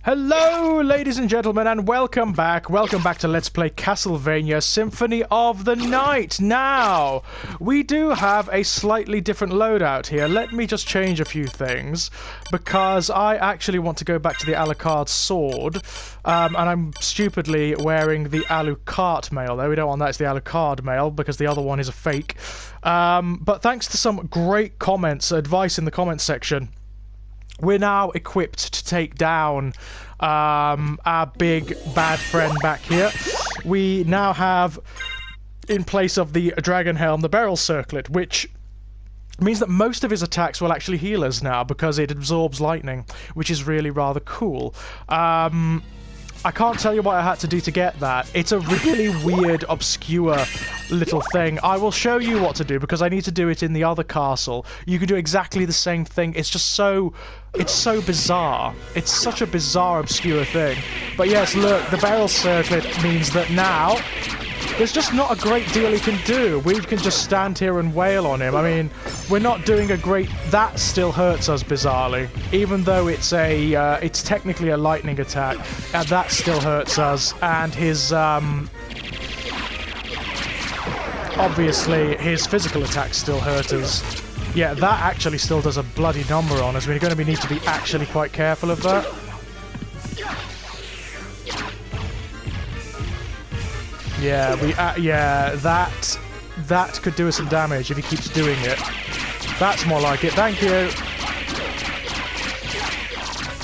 Hello, ladies and gentlemen, and welcome back. Welcome back to Let's Play Castlevania Symphony of the Night. Now, we do have a slightly different loadout here. Let me just change a few things, because I actually want to go back to the Alucard sword, and I'm stupidly wearing the Alucard mail there. We don't want that, it's the Alucard mail, because the other one is a fake. But thanks to some great comments, advice in the comments section, we're now equipped to take down our big bad friend back here. We now have, in place of the Dragon Helm, the Barrel Circlet, which means that most of his attacks will actually heal us now because it absorbs lightning, which is really rather cool. I can't tell you what I had to do to get that. It's a really weird, obscure little thing. I will show you what to do because I need to do it in the other castle. You can do exactly the same thing. It's just so... it's so bizarre. It's such a bizarre, obscure thing. But yes, look, the Barrel Circlet means that now there's just not a great deal he can do. We can just stand here and wail on him. I mean, we're not doing a great... that still hurts us bizarrely. Even though it's a... it's technically a lightning attack, that still hurts us. And his... obviously, his physical attacks still hurt us. Yeah, that actually still does a bloody number on us. We're going to need to be actually quite careful of that. Yeah, yeah, that could do us some damage if he keeps doing it. That's more like it. Thank you.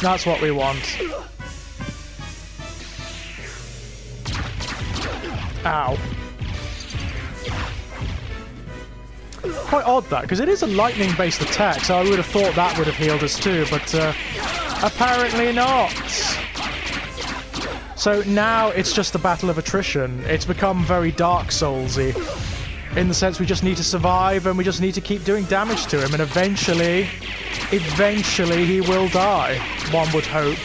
That's what we want. Ow. Quite odd that, because it is a lightning-based attack, so I would have thought that would have healed us too, but apparently not. So now it's just a battle of attrition. It's become very Dark Souls-y, in the sense we just need to survive and we just need to keep doing damage to him, and eventually he will die, one would hope.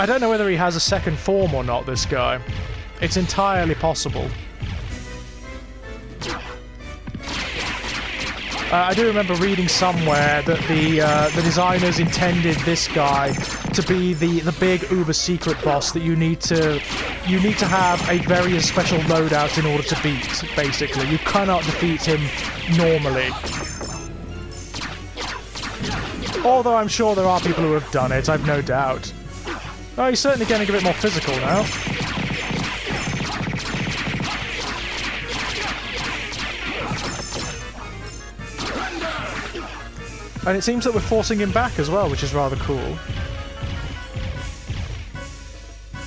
I don't know whether he has a second form or not, this guy. It's entirely possible. I do remember reading somewhere that the designers intended this guy to be the big uber secret boss that you need to have a very special loadout in order to beat, basically. You cannot defeat him normally. Although I'm sure there are people who have done it, I've no doubt. Oh, he's certainly getting a bit more physical now. And it seems that we're forcing him back as well, which is rather cool.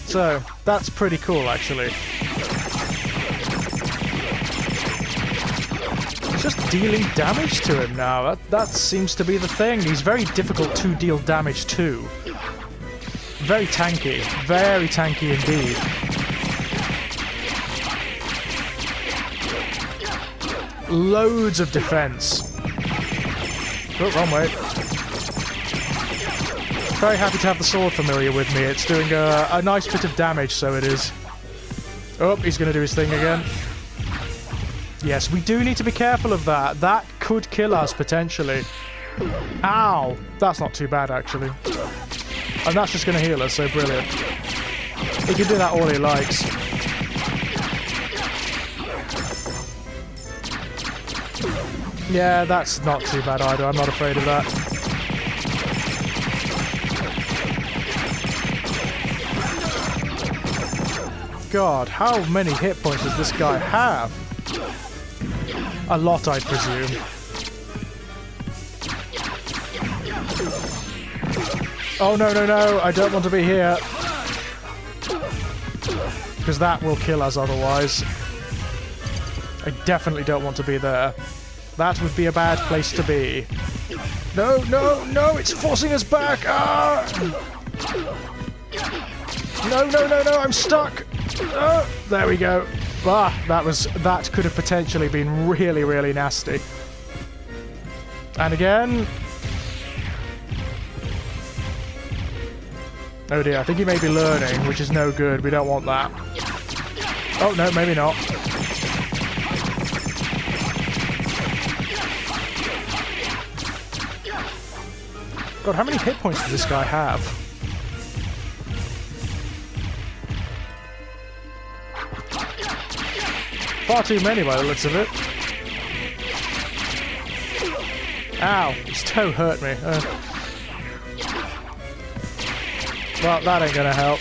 So, that's pretty cool, actually. It's just dealing damage to him now. That seems to be the thing. He's very difficult to deal damage to. Very tanky indeed. Loads of defense. Oh, wrong way. Very happy to have the sword familiar with me. It's doing a nice bit of damage, so it is. Oh, he's going to do his thing again. Yes, we do need to be careful of that. That could kill us, potentially. Ow! That's not too bad, actually. And that's just going to heal us, so brilliant. He can do that all he likes. Yeah, that's not too bad either. I'm not afraid of that. God, how many hit points does this guy have? A lot, I presume. Oh, no, no, no, I don't want to be here. Because that will kill us otherwise. I definitely don't want to be there. That would be a bad place to be. No, no, no, it's forcing us back! Ah! No, no, no, no, I'm stuck! Oh, there we go. Ah, that could have potentially been really, really nasty. And again... oh dear, I think he may be learning, which is no good. We don't want that. Oh, no, maybe not. God, how many hit points does this guy have? Far too many by the looks of it. Ow, his toe hurt me. Well, that ain't gonna help.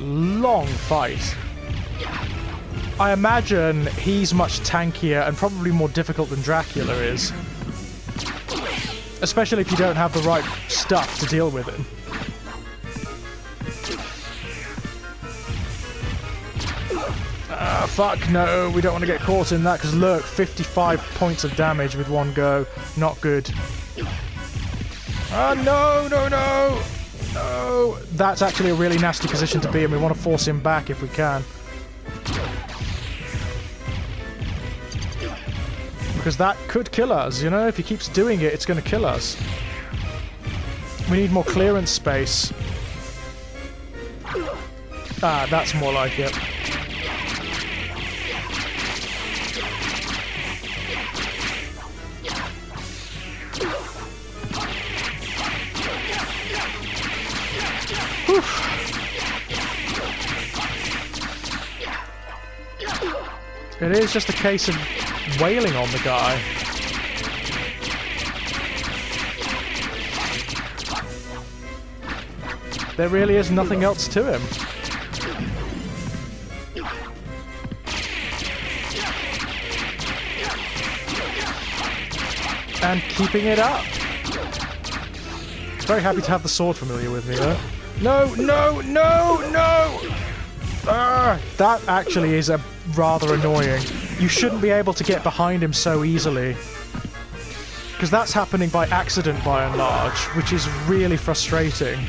Long fight. I imagine he's much tankier and probably more difficult than Dracula is. Especially if you don't have the right stuff to deal with him. Fuck no, we don't want to get caught in that, because look, 55 points of damage with one go. Not good. No, no, no! No! That's actually a really nasty position to be in. We want to force him back if we can. Because that could kill us, you know? If he keeps doing it, it's going to kill us. We need more clearance space. Ah, that's more like it. It is just a case of wailing on the guy. There really is nothing else to him. And keeping it up. Very happy to have the sword familiar with me, though. No, no, no, no! That actually is a rather annoying. You shouldn't be able to get behind him so easily. Because that's happening by accident by and large, which is really frustrating.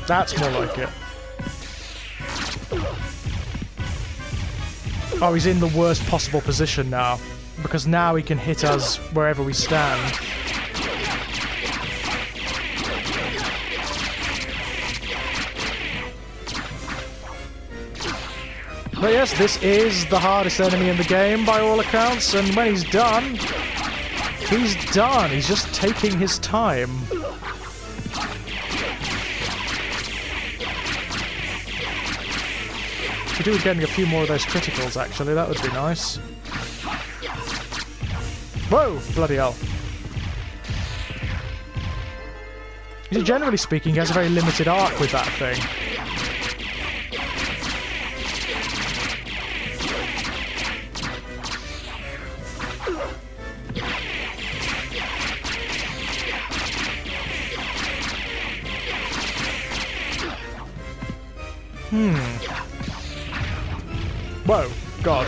That's more like it. Oh, he's in the worst possible position now. Because now he can hit us wherever we stand. But yes, this is the hardest enemy in the game by all accounts, and when he's done, he's done. He's just taking his time. Could do with getting a few more of those criticals, actually. That would be nice. Whoa! Bloody hell. Generally speaking, he has a very limited arc with that thing. Whoa, God.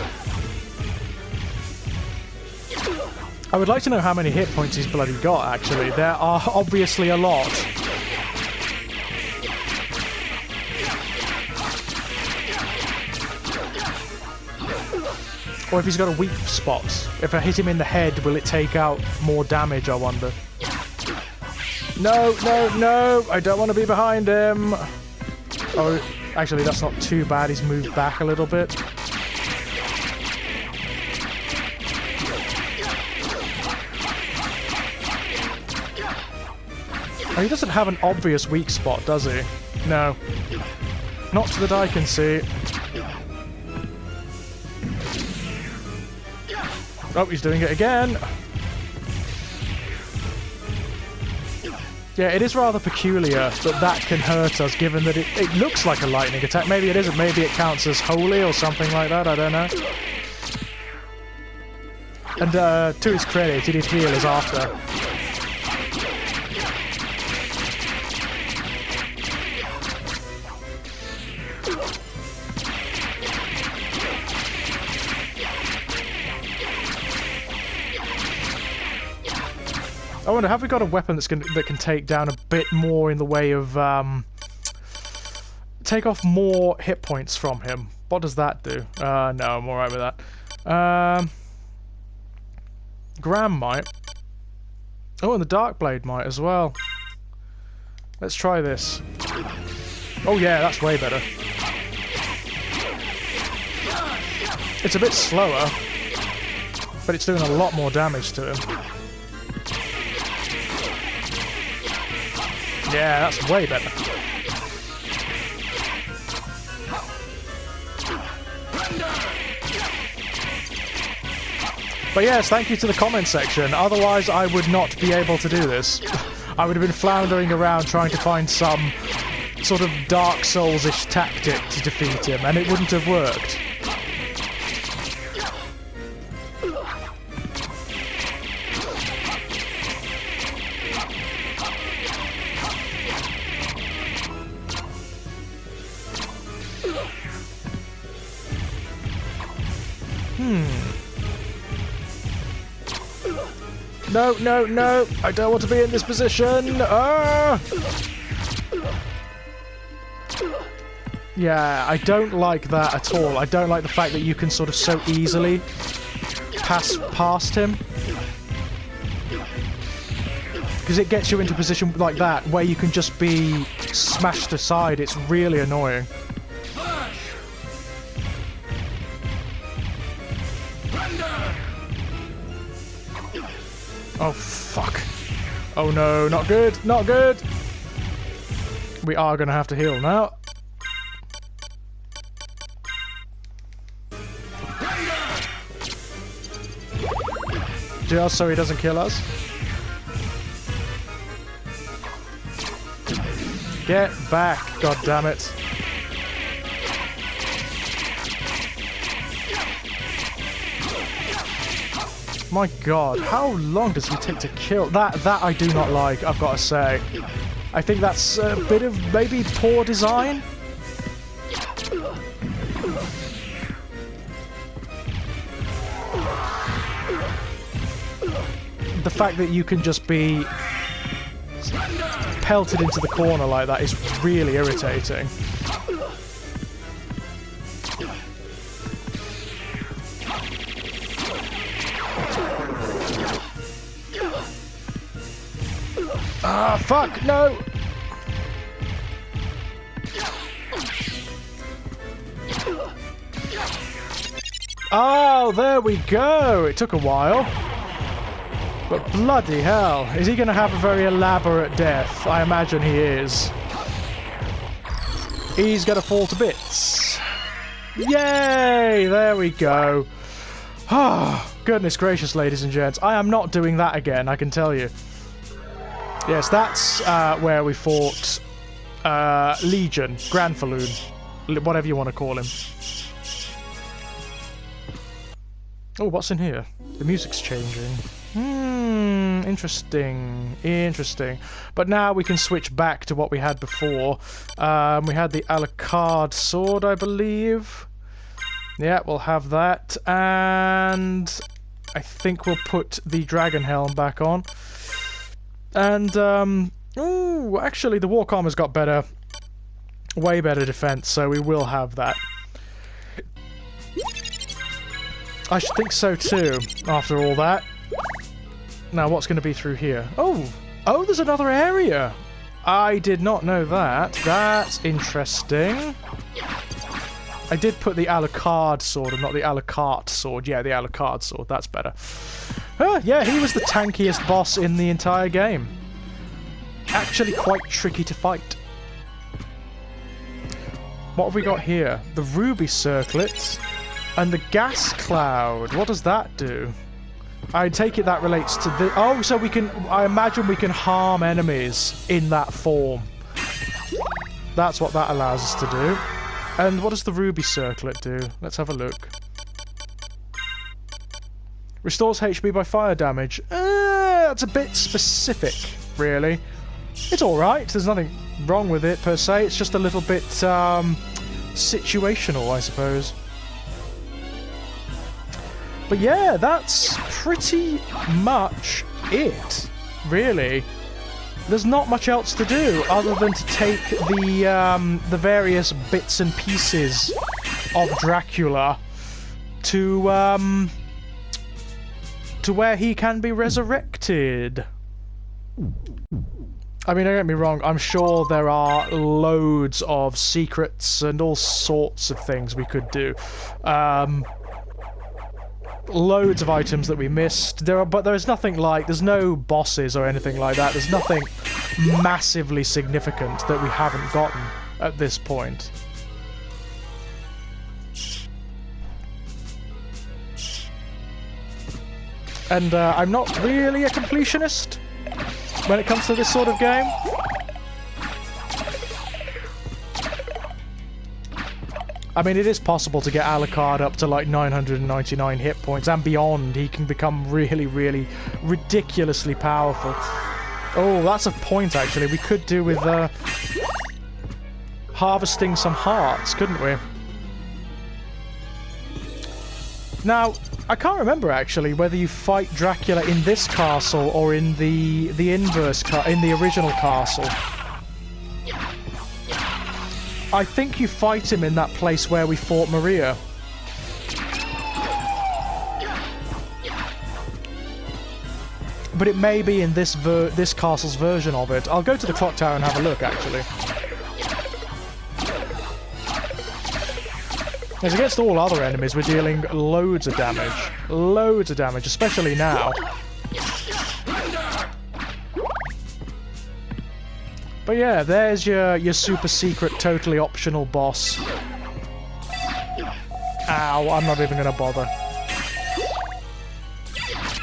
I would like to know how many hit points he's bloody got, actually. There are obviously a lot. Or if he's got a weak spot. If I hit him in the head, will it take out more damage, I wonder? No, no, no! I don't want to be behind him! Oh, actually, that's not too bad. He's moved back a little bit. Oh, he doesn't have an obvious weak spot, does he? No. Not that I can see. Oh, he's doing it again! Yeah, it is rather peculiar that that can hurt us, given that it looks like a lightning attack. Maybe it isn't. Maybe it counts as holy or something like that. I don't know. And to his credit, he did heal us after. I wonder, have we got a weapon that can take down a bit more in the way of take off more hit points from him? What does that do? No, I'm alright with that. Graham might. Oh, and the Dark Blade might as well. Let's try this. Oh yeah, that's way better. It's a bit slower, but it's doing a lot more damage to him. Yeah, that's way better. But yes, thank you to the comment section. Otherwise, I would not be able to do this. I would have been floundering around trying to find some sort of Dark Souls-ish tactic to defeat him, and it wouldn't have worked. No, no, no! I don't want to be in this position! Ah! Yeah, I don't like that at all. I don't like the fact that you can sort of so easily pass past him. Because it gets you into a position like that, where you can just be smashed aside. It's really annoying. Oh, fuck. Oh no, not good, not good! We are gonna have to heal now. Just so he doesn't kill us. Get back, god damn it. My god, how long does he take to kill? That I do not like, I've got to say. I think that's a bit of maybe poor design. The fact that you can just be pelted into the corner like that is really irritating. Ah, fuck, no! Oh, there we go! It took a while. But bloody hell, is he going to have a very elaborate death? I imagine he is. He's going to fall to bits. Yay! There we go. Ah, goodness gracious, ladies and gents. I am not doing that again, I can tell you. Yes, that's where we fought Legion, Granfaloon, whatever you want to call him. Oh, what's in here? The music's changing. Interesting, interesting. But now we can switch back to what we had before. We had the Alucard sword, I believe. Yeah, we'll have that. And I think we'll put the dragon helm back on. And, ooh, actually the Walk Armor's got better, way better defense, so we will have that. I should think so too, after all that. Now, what's going to be through here? Oh! Oh, there's another area! I did not know that. That's interesting. I did put the Alucard sword and not the Alucard sword. Yeah, the Alucard sword. That's better. Yeah, he was the tankiest boss in the entire game. Actually quite tricky to fight. What have we got here? The ruby circlet and the gas cloud. What does that do? I take it that relates to the... Oh, so we can... I imagine we can harm enemies in that form. That's what that allows us to do. And what does the ruby circlet do? Let's have a look. Restores HP by fire damage. That's a bit specific, really. It's alright. There's nothing wrong with it, per se. It's just a little bit, situational, I suppose. But yeah, that's pretty much it, really. There's not much else to do other than to take the various bits and pieces of Dracula to where he can be resurrected. I mean, don't get me wrong, I'm sure there are loads of secrets and all sorts of things we could do. loads of items that we missed. But there's nothing like... There's no bosses or anything like that. There's nothing massively significant that we haven't gotten at this point. And I'm not really a completionist when it comes to this sort of game. I mean, it is possible to get Alucard up to like 999 hit points and beyond. He can become really, really ridiculously powerful. Oh, that's a point, actually. We could do with harvesting some hearts, couldn't we? Now, I can't remember, actually, whether you fight Dracula in this castle or in the inverse, in the original castle. I think you fight him in that place where we fought Maria. But it may be in this castle's version of it. I'll go to the clock tower and have a look, actually. As against all other enemies, we're dealing loads of damage. Loads of damage, especially now. But yeah, there's your super secret, totally optional boss. Ow, I'm not even gonna bother.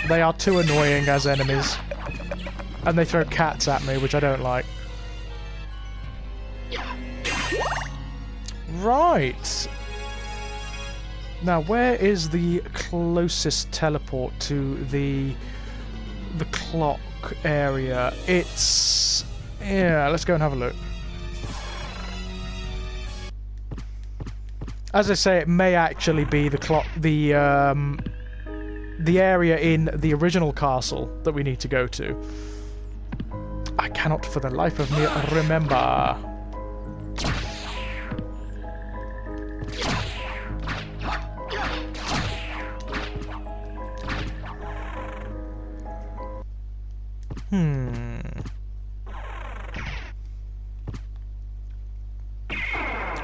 They are too annoying as enemies. And they throw cats at me, which I don't like. Right. Now, where is the closest teleport to the clock area? It's... yeah, let's go and have a look. As I say, it may actually be the clock, the area in the original castle that we need to go to. I cannot for the life of me remember.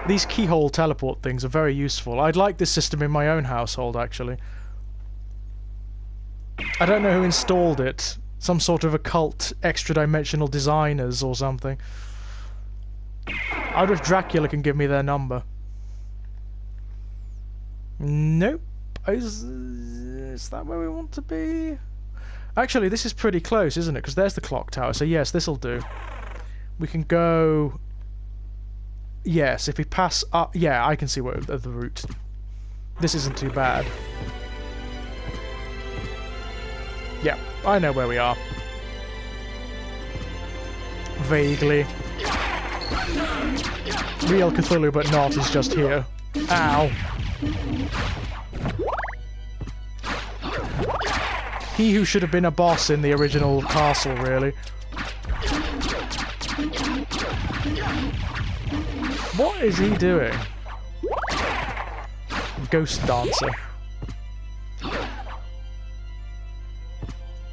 These keyhole teleport things are very useful. I'd like this system in my own household, actually. I don't know who installed it. Some sort of occult extra-dimensional designers or something. I wonder if Dracula can give me their number. Nope. Is that where we want to be? Actually, this is pretty close, isn't it? Because there's the clock tower, so yes, this'll do. We can go... yes, if we pass up... yeah, I can see what the route. This isn't too bad. Yeah, I know where we are. Vaguely. Real Cthulhu, but not, is just here. Ow. He who should have been a boss in the original castle, really. What is he doing? Ghost dancer.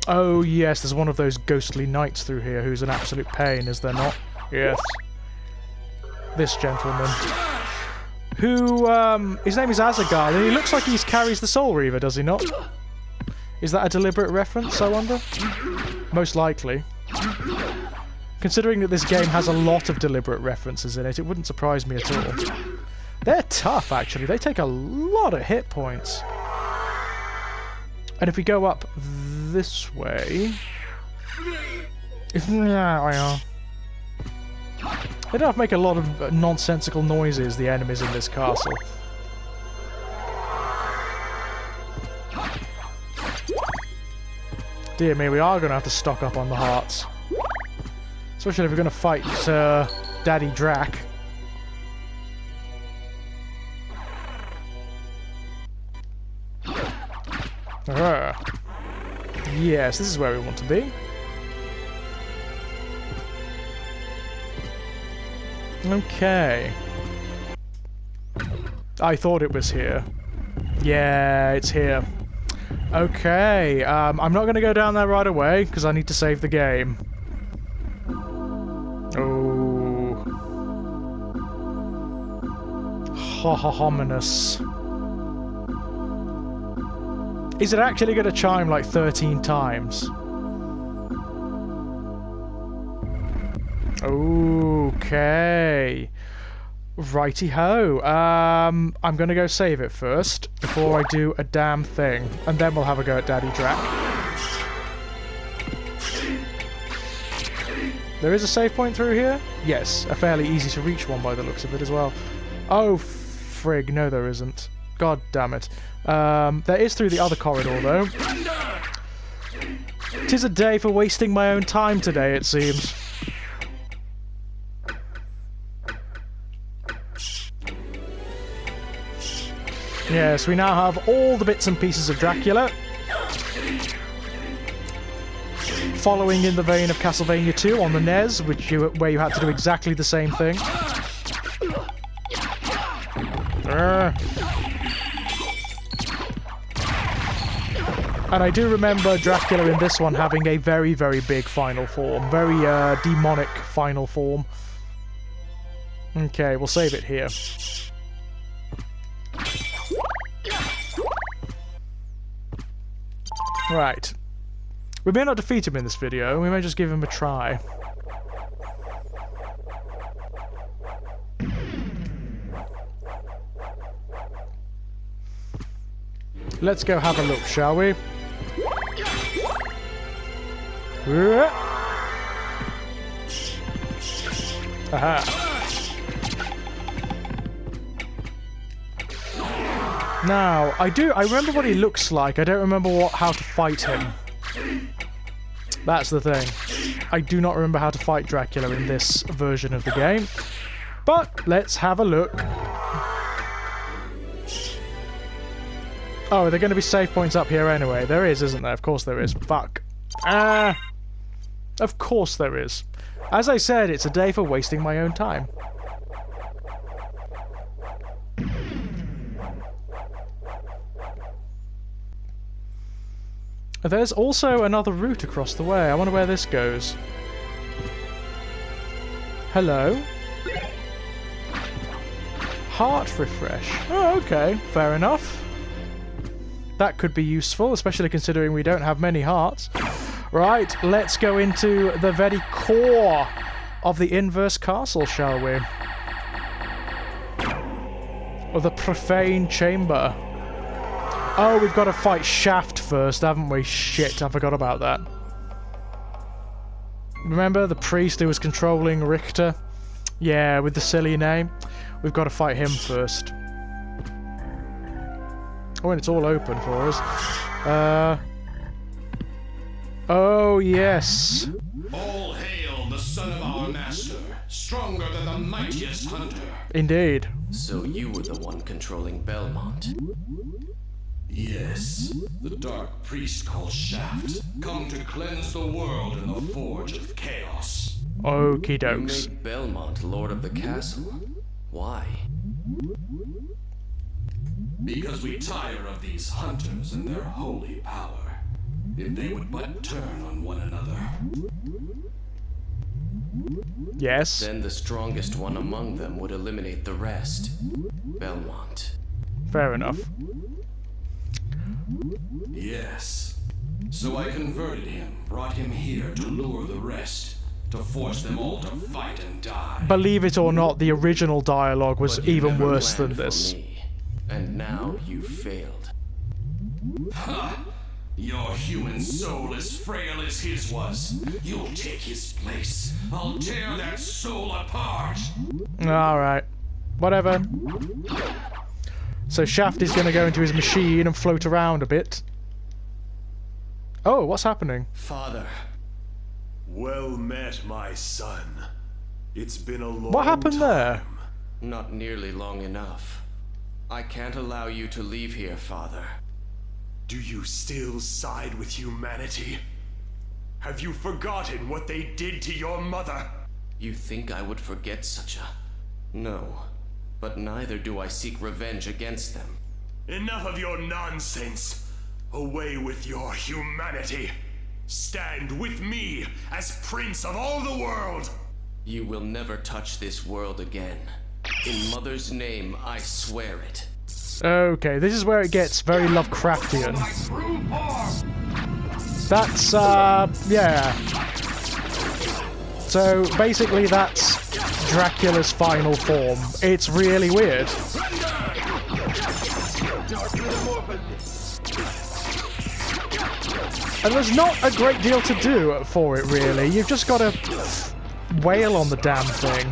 Oh yes, there's one of those ghostly knights through here who's an absolute pain, is there not? Yes. This gentleman. Who, his name is Azaghal, and he looks like he carries the Soul Reaver, does he not? Is that a deliberate reference, I wonder? Most likely. Considering that this game has a lot of deliberate references in it, it wouldn't surprise me at all. They're tough, actually. They take a lot of hit points. And if we go up this way... they don't have to make a lot of nonsensical noises, the enemies in this castle. Dear me, we are going to have to stock up on the hearts. Especially if we're going to fight Daddy Drac. Yes, this is where we want to be. Okay. I thought it was here. Yeah, it's here. Okay, I'm not going to go down there right away, because I need to save the game. Oh. Ominous. Is it actually going to chime like 13 times? Okay. Righty-ho. I'm going to go save it first before I do a damn thing. And then we'll have a go at Daddy Drac. There is a save point through here? Yes, a fairly easy to reach one by the looks of it as well. Oh, frig, no there isn't. God damn it. There is through the other corridor though. 'Tis a day for wasting my own time today, it seems. Yes, we now have all the bits and pieces of Dracula. Following in the vein of Castlevania 2 on the NES, where you had to do exactly the same thing. And I do remember Dracula in this one having a very, very big final form. Very demonic final form. Okay, we'll save it here. Right. We may not defeat him in this video, we may just give him a try. Let's go have a look, shall we? Aha. Now, I remember what he looks like, I don't remember how to fight him. That's the thing. I do not remember how to fight Dracula in this version of the game. But, let's have a look. Oh, are there going to be save points up here anyway? There is, isn't there? Of course there is. Fuck. Of course there is. As I said, it's a day for wasting my own time. There's also another route across the way. I wonder where this goes. Hello? Heart refresh. Oh, okay. Fair enough. That could be useful, especially considering we don't have many hearts. Right, let's go into the very core of the inverse castle, shall we? Or the profane chamber. Oh, we've got to fight Shaft first, haven't we? Shit, I forgot about that. Remember the priest who was controlling Richter? Yeah, with the silly name. We've got to fight him first. Oh, and it's all open for us. Oh, yes. All hail the son of our master, stronger than the mightiest hunter. Indeed. So you were the one controlling Belmont. Yes, the dark priest called Shaft, come to cleanse the world in the forge of chaos. Okie You dokes. made Belmont lord of the castle. Why? Because we tire of these hunters and their holy power. If they would but turn on one another. Yes. Then the strongest one among them would eliminate the rest. Belmont. Fair enough. Yes. So I converted him, brought him here to lure the rest, to force them all to fight and die. Believe it or not, the original dialogue was But you even never worse than planned for this. me. And now you failed. Ha! Your human soul as frail as his was. You'll take his place. I'll tear that soul apart. Alright. Whatever. So Shaft is going to go into his machine and float around a bit. Oh, what's happening? Father. Well met, my son. It's been a long time. What happened there? Not nearly long enough. I can't allow you to leave here, Father. Do you still side with humanity? Have you forgotten what they did to your mother? You think I would forget such a... No. But neither do I seek revenge against them. Enough of your nonsense. Away with your humanity. Stand with me as Prince of all the world. You will never touch this world again. In Mother's name, I swear it. Okay, this is where it gets very Lovecraftian. That's, yeah. So, basically that's Dracula's final form. It's really weird. And there's not a great deal to do for it, really. You've just got to wail on the damn thing.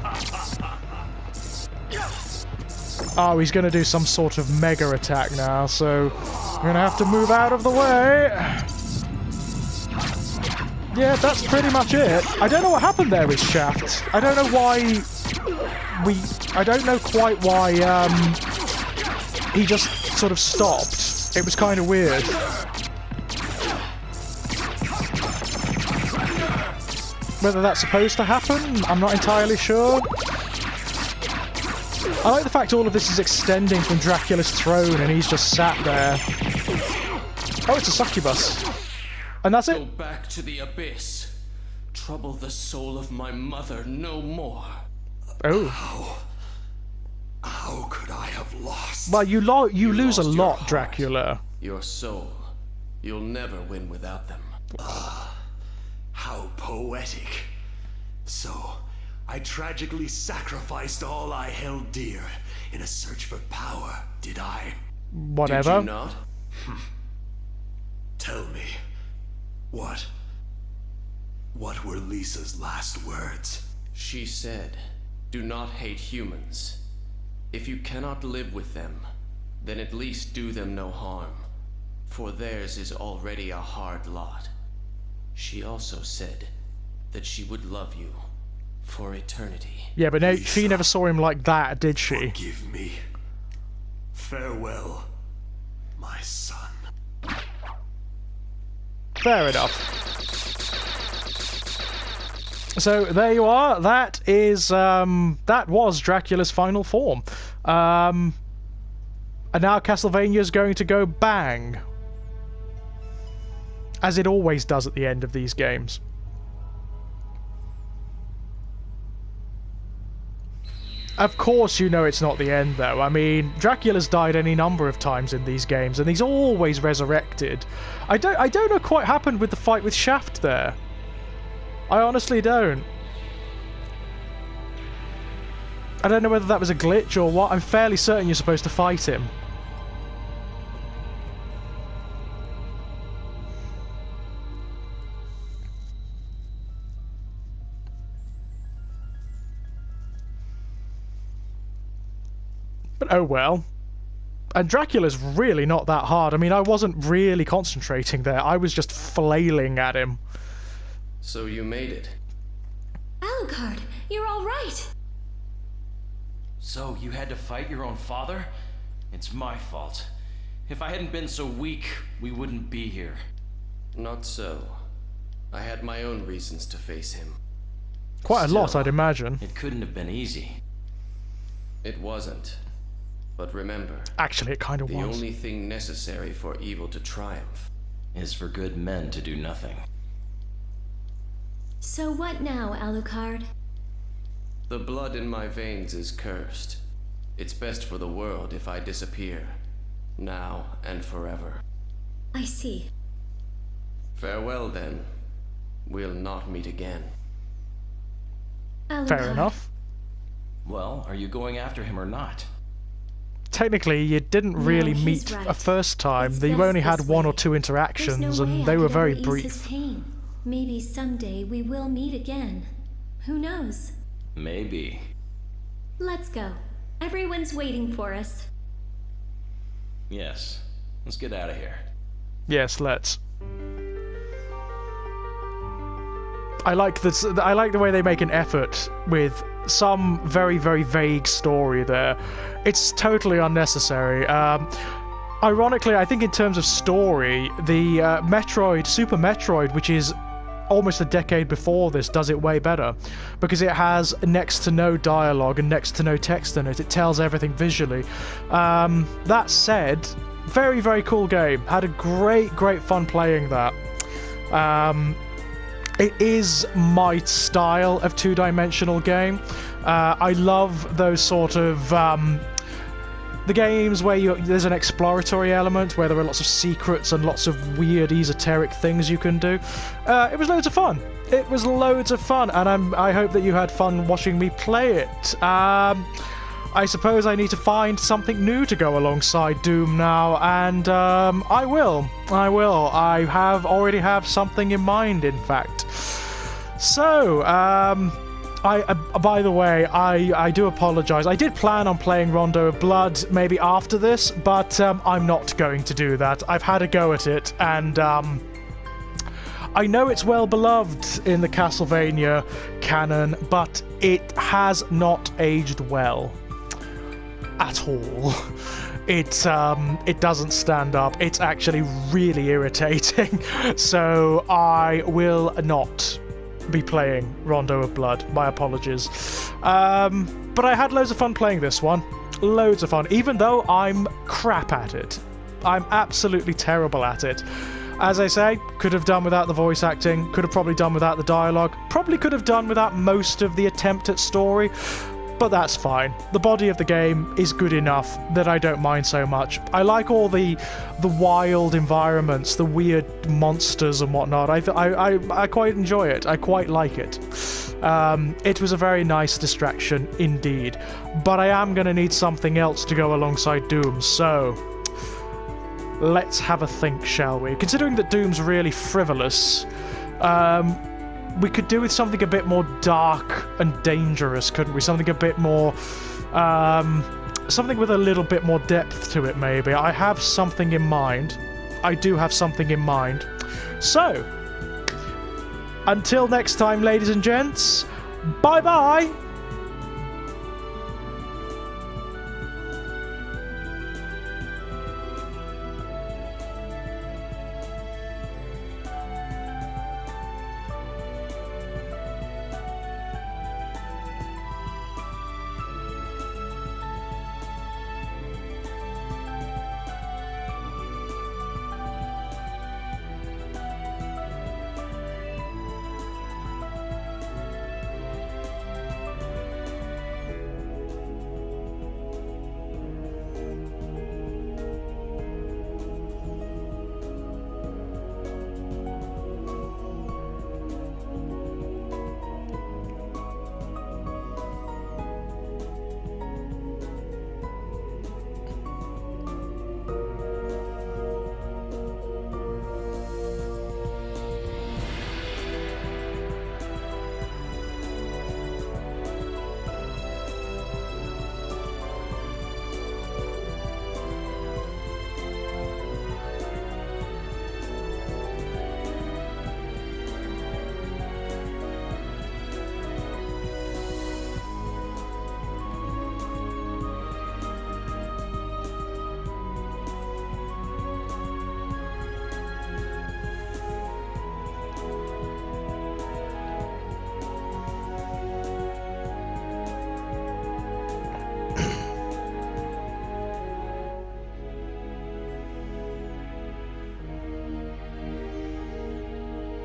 Oh, he's going to do some sort of mega attack now, so we're going to have to move out of the way. Yeah, that's pretty much it. I don't know what happened there with Shaft. I don't know why I don't know quite why he just sort of stopped. It was kind of weird. Whether that's supposed to happen, I'm not entirely sure. I like the fact all of this is extending from Dracula's throne and he's just sat there. Oh, it's a succubus. And that's it. Go back to the abyss. Trouble the soul of my mother no more. Oh. How could I have lost? Well, you lose a lost your lot, heart. Dracula. Your soul. You'll never win without them. How poetic. So, I tragically sacrificed all I held dear in a search for power, did I? Whatever. Did you not? Tell me, what were Lisa's last words? She said, do not hate humans. If you cannot live with them, then at least do them no harm, for theirs is already a hard lot. She also said that she would love you for eternity. Yeah, but no, she never saw him like that, did she? Forgive me. Farewell, my son. Fair enough. So there you are. That is that was Dracula's final form. And now Castlevania is going to go bang, as it always does at the end of these games. Of course you know it's not the end, though. I mean, Dracula's died any number of times in these games, and he's always resurrected. I don't know what quite happened with the fight with Shaft there. I honestly don't. I don't know whether that was a glitch or what. I'm fairly certain you're supposed to fight him. But oh well. And Dracula's really not that hard. I mean, I wasn't really concentrating there. I was just flailing at him. So you made it. Alucard, you're all right. So you had to fight your own father? It's my fault. If I hadn't been so weak, we wouldn't be here. Not so. I had my own reasons to face him. Quite a lot, Still, I'd imagine. It couldn't have been easy. It wasn't. But remember, Actually, it kind of the was. only thing necessary for evil to triumph Is for good men to do nothing. So what now, Alucard? The blood in my veins is cursed. It's best for the world if I disappear, now and forever. I see. Farewell, then. We'll not meet again. Alucard. Fair enough. Well, are you going after him or not? Technically, you didn't really No, he's meet right. a first time. It's You best only had this one or way. two There's interactions, no way and I they were could very ever ease his brief. pain. Maybe someday we will meet again. Who knows? Maybe. Let's go. Everyone's waiting for us. Yes. Let's get out of here. Yes, let's. I like this. I like the way they make an effort with some very, very vague story there. It's totally unnecessary. Ironically, I think in terms of story, the Super Metroid, which is almost a decade before this, does it way better, because it has next to no dialogue and next to no text in it. It tells everything visually. That said, very, very cool game. Had a great fun playing that. It is my style of two-dimensional game. I love those sort of the games where there's an exploratory element, where there are lots of secrets and lots of weird esoteric things you can do. It was loads of fun. It was loads of fun, and I hope that you had fun watching me play it. I suppose I need to find something new to go alongside Doom now, and I will. I already have something in mind, in fact. So, by the way, I do apologise. I did plan on playing Rondo of Blood maybe after this, but I'm not going to do that. I've had a go at it, and I know it's well beloved in the Castlevania canon, but it has not aged well at all. It doesn't stand up. It's actually really irritating. So I will not be playing Rondo of Blood. My apologies. But I had loads of fun playing this one. Loads of fun, even though I'm crap at it. I'm absolutely terrible at it. As I say, could have done without the voice acting, could have probably done without the dialogue, probably could have done without most of the attempt at story, but that's fine. The body of the game is good enough that I don't mind so much. I like all the wild environments, the weird monsters and whatnot. I quite enjoy it. I quite like it. It was a very nice distraction indeed. But I am going to need something else to go alongside Doom, so let's have a think, shall we? Considering that Doom's really frivolous, we could do with something a bit more dark and dangerous, couldn't we? Something a bit more, something with a little bit more depth to it, maybe. I have something in mind. I do have something in mind. So, until next time, ladies and gents, bye-bye!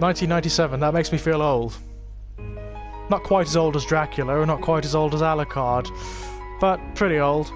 ...1997, that makes me feel old. Not quite as old as Dracula, or not quite as old as Alucard, but pretty old.